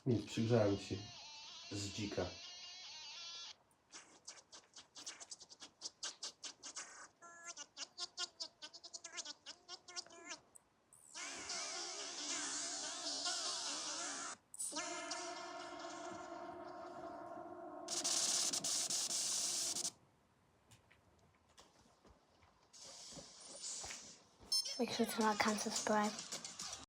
Nic, przygrzałem się z dzika. Make sure to like and subscribe.